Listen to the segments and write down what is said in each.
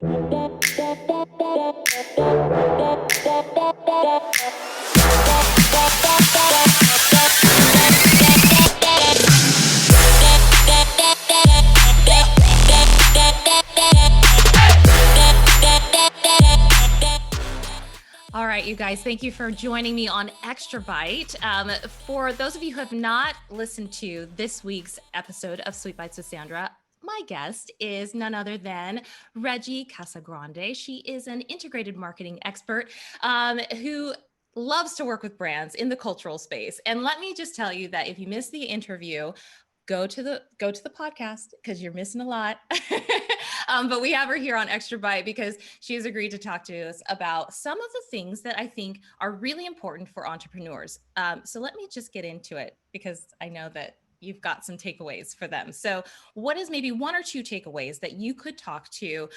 All right, you guys, thank you for joining me on Extrabyte. For those of you who have not listened to this week's episode of Sweet Bites with Sandra, my guest is none other than Reggie Casagrande. She is an integrated marketing expert who loves to work with brands in the cultural space. And let me just tell you that if you missed the interview, go to the podcast because you're missing a lot. But we have her here on Extra Byte because she has agreed to talk to us about some of the things that I think are really important for entrepreneurs. So let me just get into it because I know that you've got some takeaways for them. So what is maybe one or two takeaways that you could talk to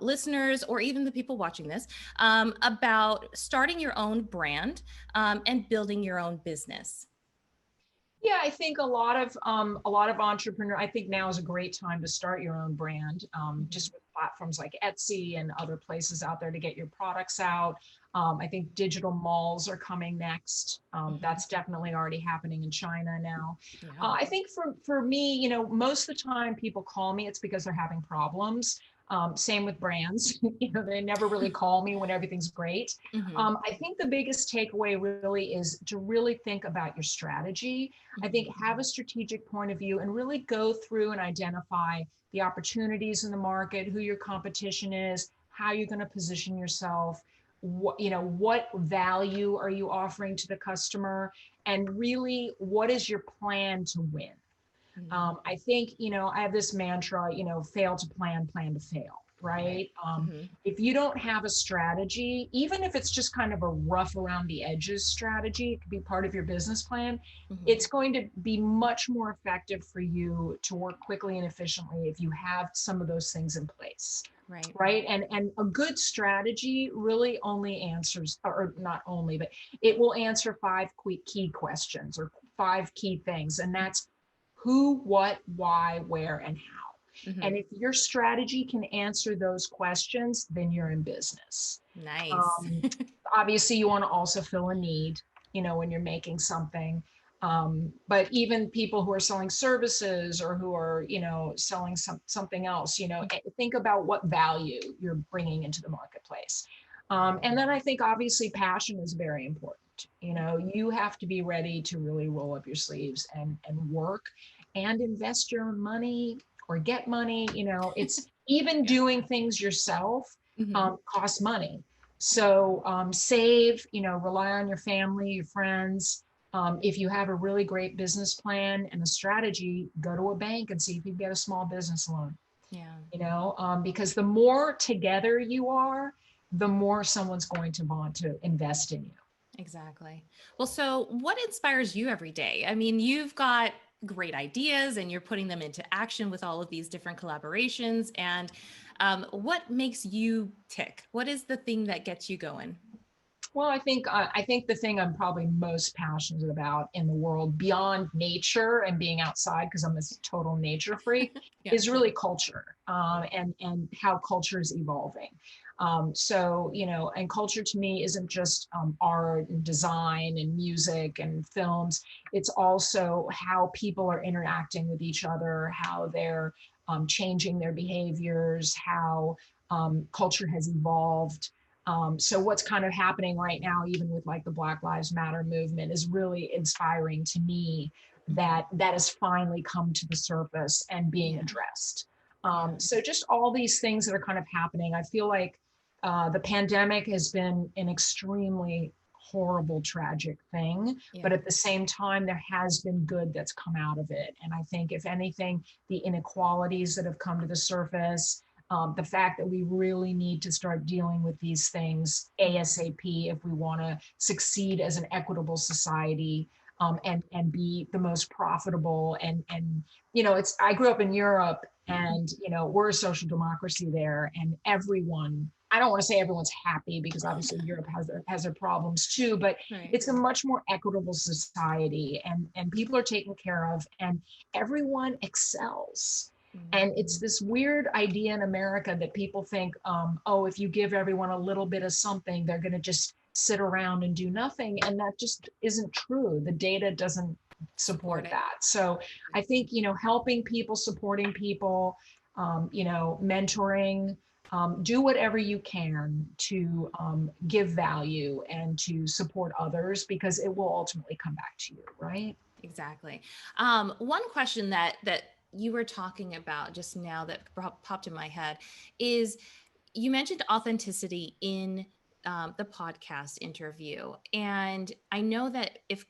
listeners or even the people watching this about starting your own brand and building your own business? Yeah, I think a lot of entrepreneurs. I think now is a great time to start your own brand, just with platforms like Etsy and other places out there to get your products out. I think digital malls are coming next. That's definitely already happening in China now. Yeah. I think for me, most of the time people call me, it's because they're having problems. Same with brands. They never really call me when everything's great. Mhm. I think the biggest takeaway really is to really think about your strategy. I think have a strategic point of view and really go through and identify the opportunities in the market, who your competition is, how you're going to position yourself, what value are you offering to the customer, and really what is your plan to win. I think, I have this mantra, fail to plan, plan to fail, right? If you don't have a strategy, even if it's just kind of a rough around the edges strategy, it could be part of your business plan. It's going to be much more effective for you to work quickly and efficiently if you have some of those things in place. Right. And a good strategy really only answers, or not only, but it will answer five key questions or five key things. And that's who, what, why, where, and how. And if your strategy can answer those questions, then you're in business. Nice. Obviously, you want to also fill a need, when you're making something. But even people who are selling services or who are, selling something else, think about what value you're bringing into the marketplace. And then I think obviously passion is very important. You have to be ready to really roll up your sleeves and work and invest your own money or get money. It's even doing things yourself costs money. So save, rely on your family, your friends. If you have a really great business plan and a strategy, go to a bank and see if you can get a small business loan. Yeah. Because the more together you are, the more someone's going to want to invest in you. Exactly. Well, so what inspires you every day? I mean, you've got great ideas and you're putting them into action with all of these different collaborations. And what makes you tick? What is the thing that gets you going? Well, I think the thing I'm probably most passionate about in the world beyond nature and being outside, because I'm a total nature freak, Yeah. is really culture, and how culture is evolving. So, and culture to me isn't just art and design and music and films. It's also how people are interacting with each other, how they're changing their behaviors, how culture has evolved. So what's kind of happening right now, even with like the Black Lives Matter movement, is really inspiring to me that has finally come to the surface and being addressed. So just all these things that are kind of happening. I feel like the pandemic has been an extremely horrible, tragic thing, but at the same time, there has been good that's come out of it. And I think, if anything, the inequalities that have come to the surface, the fact that we really need to start dealing with these things ASAP if we want to succeed as an equitable society, and be the most profitable. And it's, I grew up in Europe, and we're a social democracy there, and everyone. I don't want to say everyone's happy, because obviously Europe has their problems too, but it's a much more equitable society, and people are taken care of, and everyone excels. And it's this weird idea in America that people think, oh, if you give everyone a little bit of something, they're going to just sit around and do nothing. And that just isn't true. The data doesn't Support support it. that. So I think, helping people, supporting people, mentoring, do whatever you can to give value and to support others, because it will ultimately come back to you, right? Exactly. One question that you were talking about just now that popped in my head is, you mentioned authenticity in the podcast interview, and I know that if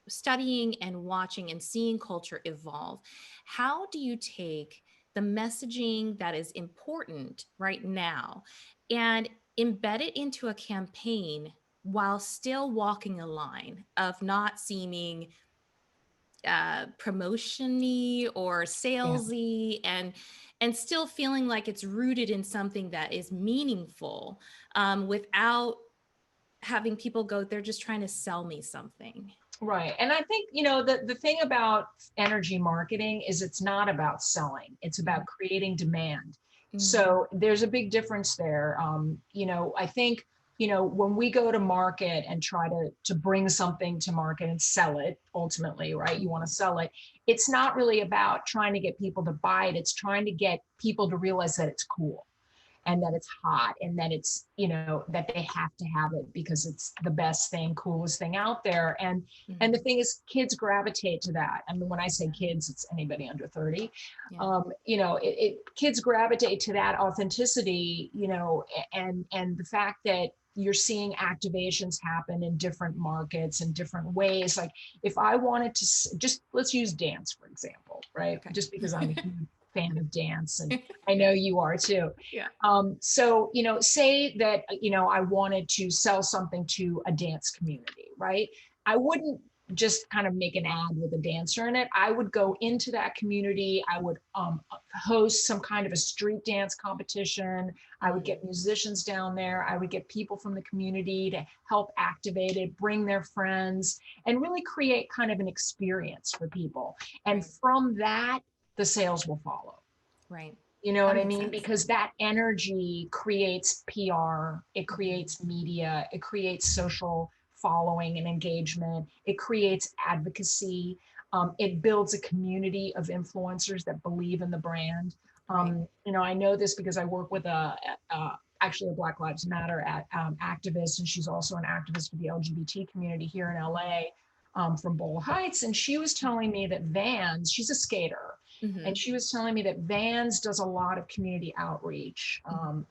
studying and watching and seeing culture evolve, how do you take the messaging that is important right now and embed it into a campaign while still walking a line of not seeming promotion-y or Yeah. salesy, and still feeling like it's rooted in something that is meaningful, without having people go, they're just trying to sell me something. Right. And I think, the thing about energy marketing is it's not about selling, it's about creating demand. Mm-hmm. So there's a big difference there. I think, when we go to market and try to bring something to market and sell it ultimately, right? You want to sell it. It's not really about trying to get people to buy it. It's trying to get people to realize that it's cool and that it's hot and that it's, that they have to have it because it's the best thing, coolest thing out there. And the Mm-hmm. thing is, kids gravitate to that. I mean, when I say kids, it's anybody under 30. Yeah. Kids gravitate to that authenticity, and the fact that you're seeing activations happen in different markets and different ways. Like if I wanted to just, let's use dance, for example, right? Okay. Just because I'm a huge fan of dance and I Yeah. know you are too. Yeah. So, say that, I wanted to sell something to a dance community, right? I wouldn't just kind of make an ad with a dancer in it. I would go into that community. I would host some kind of a street dance competition. I would Mm-hmm. get musicians down there. I would get people from the community to help activate it, bring their friends, and really create kind of an experience for people. And Right. from that, the sales will follow. Right. You know That what I makes mean? sense. Because that energy creates PR, it Mm-hmm. creates media, it creates social following and engagement, it creates advocacy, it builds a community of influencers that believe in the brand. Right. I know this because I work with actually a Black Lives Matter activist, and she's also an activist for the LGBT community here in LA, from Bowl Heights. And she was telling me that Vans, she's a skater, Mm-hmm. and she was telling me that Vans does a lot of community outreach Mm-hmm.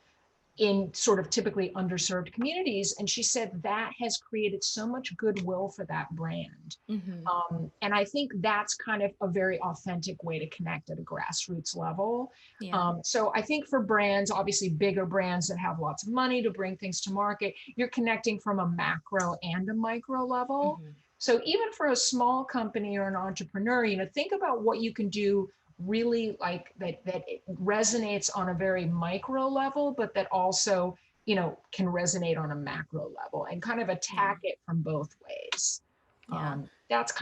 in sort of typically underserved communities. And she said that has created so much goodwill for that brand. Mm-hmm. And I think that's kind of a very authentic way to connect at a grassroots level. Yeah. So I think for brands, obviously bigger brands that have lots of money to bring things to market, you're connecting from a macro and a micro level. Mm-hmm. So even for a small company or an entrepreneur, think about what you can do really, like that it resonates on a very micro level, but that also, can resonate on a macro level, and kind of Yeah. attack it from both ways. Yeah. That's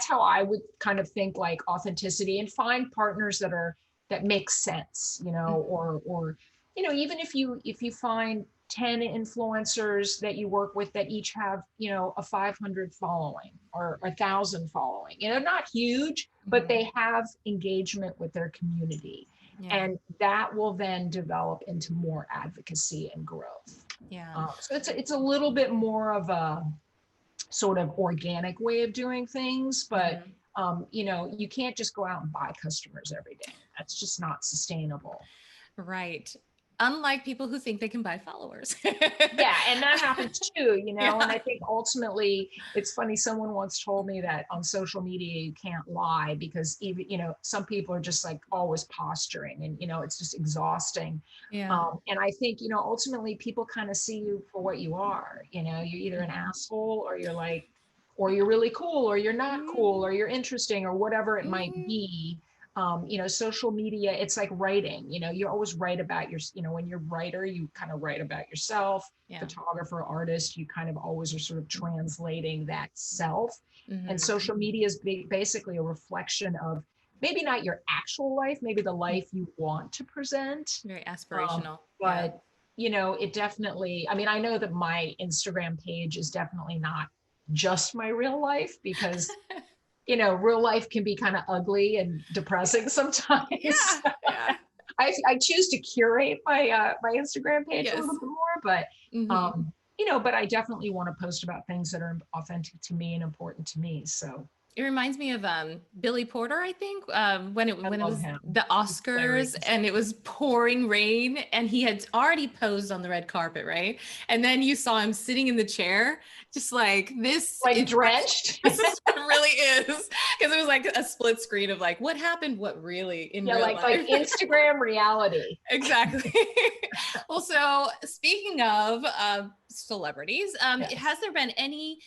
how I would kind of think, like authenticity, and find partners that make sense, Mm-hmm. or even if you find 10 influencers that you work with that each have, a 500 following or 1,000 following, not huge, but Mm-hmm. they have engagement with their community. Yeah. And that will then develop into more advocacy and growth. Yeah. So it's a little bit more of a sort of organic way of doing things, but Mm-hmm. you can't just go out and buy customers every day. That's just not sustainable. Right. Unlike people who think they can buy followers. Yeah, and that happens too, and Yeah. I think ultimately it's funny, someone once told me that on social media you can't lie, because even, some people are just like always posturing, and it's just exhausting. Yeah. And I think, ultimately people kind of see you for what you are. You're either an Mm-hmm. asshole, or you're really cool, or you're not cool, Mm-hmm. or you're interesting, or whatever it might Mm-hmm. be. Social media, it's like writing, you always write about when you're a writer, you kind of write about yourself. Yeah. Photographer, artist, you kind of always are sort of translating that self. And Mm-hmm. social media is basically a reflection of maybe not your actual life, maybe the Mm. life you want to present. Very aspirational. Yeah. But you know, it definitely, I mean, I know that my Instagram page is definitely not just my real life because, you know, real life can be kind of ugly and depressing sometimes. Yeah. Yeah. I choose to curate my Instagram page a Yes. little bit more, but Hmm. you know, but I definitely want to post about things that are authentic to me and important to me. So It reminds me of Billy Porter, I think, I when it love was him. the He's Oscars hilarious. and it was pouring rain and he had already posed on the red carpet, right? And then you saw him sitting in the chair, just like this Like is drenched. this is what it really is, because it was like a split screen of like what happened, what really in Yeah, real like life. Instagram reality. Exactly. Well, so speaking of celebrities, Yes. has there been any,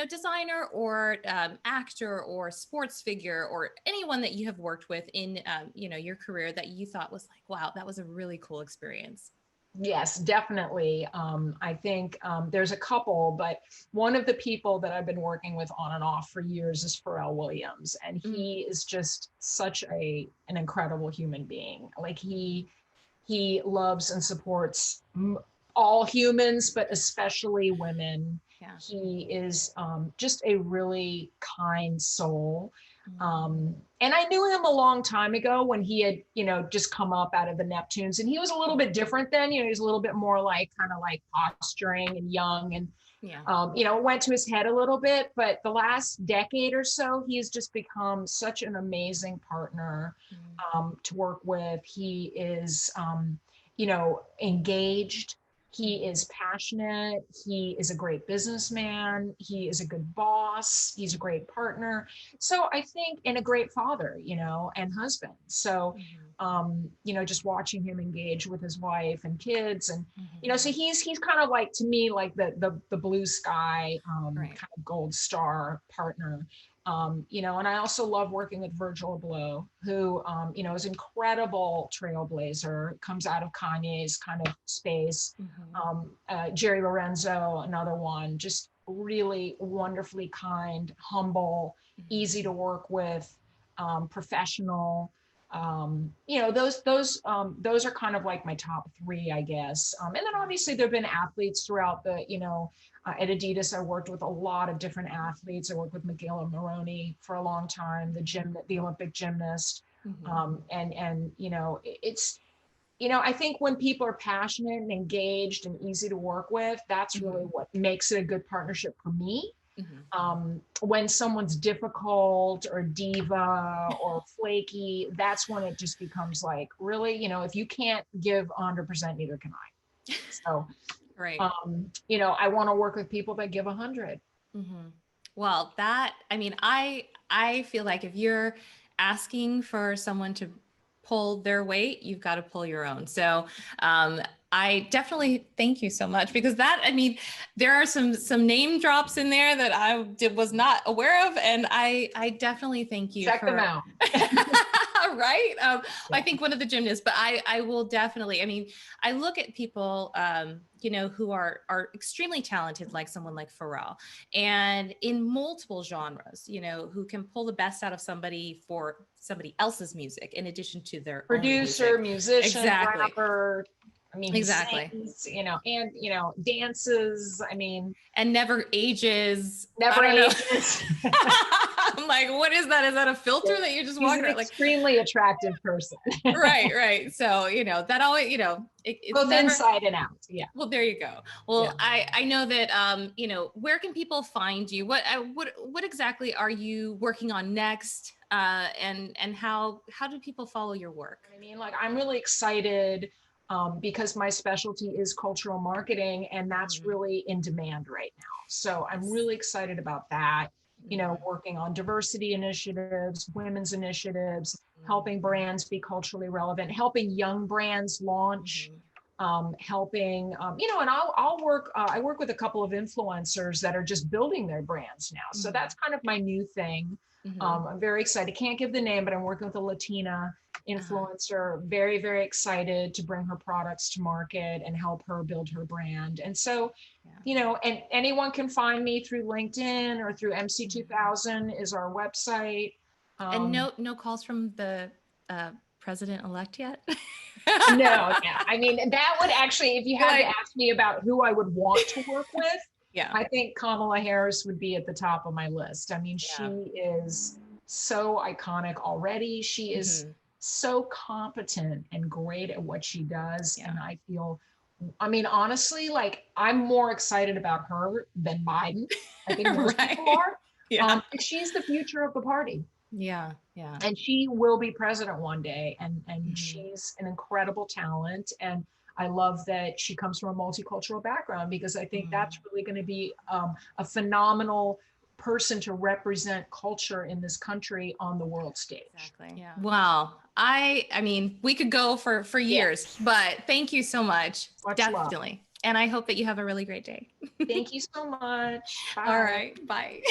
designer or actor or sports figure or anyone that you have worked with in, your career that you thought was like, wow, that was a really cool experience? Yes, definitely. I think there's a couple, but one of the people that I've been working with on and off for years is Pharrell Williams, and Mm, he is just such an incredible human being. Like he loves and supports all humans, but especially women. yeah. He is just a really kind soul. Mm, And I knew him a long time ago when he had, you know, just come up out of the Neptunes. And he was a little bit different then. You know, he was a little bit more like kind of like posturing and young and yeah. you know, it went to his head a little bit, but the last decade or so, he's just become such an amazing partner Mm, to work with. He is, you know, engaged. He mhm, is passionate. He is a great businessman. He is a good boss. He's a great partner. So I think, and a great father, you know, and husband. So, mhm, you know, just watching him engage with his wife and kids and you know, so mhm. he's kind of like to me like the blue sky Right. kind of gold star partner. You know, and I also love working with Virgil Abloh, who you know is incredible trailblazer, comes out of Kanye's kind of space. Mhm, Jerry Lorenzo, another one, just really wonderfully kind, humble, mhm, easy to work with, professional. You know, those are kind of like my top three, I guess. And then yeah. obviously there have been athletes throughout the, you know, at Adidas, I worked with a lot of different athletes. I worked with Michaela Maroney for a long time, the Olympic gymnast. Mhm, And you know, it's you know, I think when people are passionate and engaged and easy to work with, that's really mhm, what makes it a good partnership for me. mhm. When someone's difficult or diva or flaky, that's when it just becomes like, really, you know, if you can't give 100%, neither can I. So, Right. you know, I want to work with people that give 100. Hmm. Well, I mean, I feel like if you're asking for someone to pull their weight, you've got to pull your own. So, um, I definitely thank you so much because I mean, there are some name drops in there that was not aware of, and I definitely thank you Check them for. out. Right. I Yeah. think one of the gymnasts, but I will definitely. I mean, I look at people, who are extremely talented, like someone like Pharrell, and in multiple genres, who can pull the best out of somebody for somebody else's music in addition to their own Producer, music. musician, Exactly. rapper. I mean, he Exactly. sings, you know, and, you know, dances. I mean, And never ages. I never don't know. ages. I'm like, what is that? Is that a filter that you're just He's walking an around? Like, extremely attractive person, right, right. So, that always, it's both never. inside and out. Yeah. Well, there you go. Yeah. Well, I know that where can people find you? What exactly are you working on next? And how do people follow your work? I mean, like, I'm really excited because my specialty is cultural marketing, and that's Mhm. really in demand right now. So I'm Yes. really excited about that. You know, Mhm. working on diversity initiatives, women's initiatives, Mhm. helping brands be culturally relevant, helping young brands launch, Mhm. helping, you know, and I'll work. I work with a couple of influencers that are just building their brands now. So Mhm. that's kind of my new thing. Mhm. I'm very excited. Can't give the name, but I'm working with a Latina Uh-huh. influencer, very, very excited to bring her products to market and help her build her brand. And so, Yeah. you know, and anyone can find me through LinkedIn or through Mhm. MC2000 is our website. And no calls from the president-elect yet? No, yeah. I mean, that would actually, if you had to ask me about who I would want to work with, Yeah. I think Kamala Harris would be at the top of my list. I mean, Yeah. she is so iconic already. She is so competent and great at what she does. Yeah. And I feel, I mean, honestly, like I'm more excited about her than Biden. I think most people are. Yeah. She's the future of the party. Yeah. Yeah. And she will be president one day. And she's an incredible talent. And I love that she comes from a multicultural background, because I think that's really going to be a phenomenal person to represent culture in this country on the world stage. Exactly. Yeah. Wow. I mean, we could go for years, but thank you so much. Much Definitely. love. And I hope that you have a really great day. Thank you so much. Bye. All right. Bye.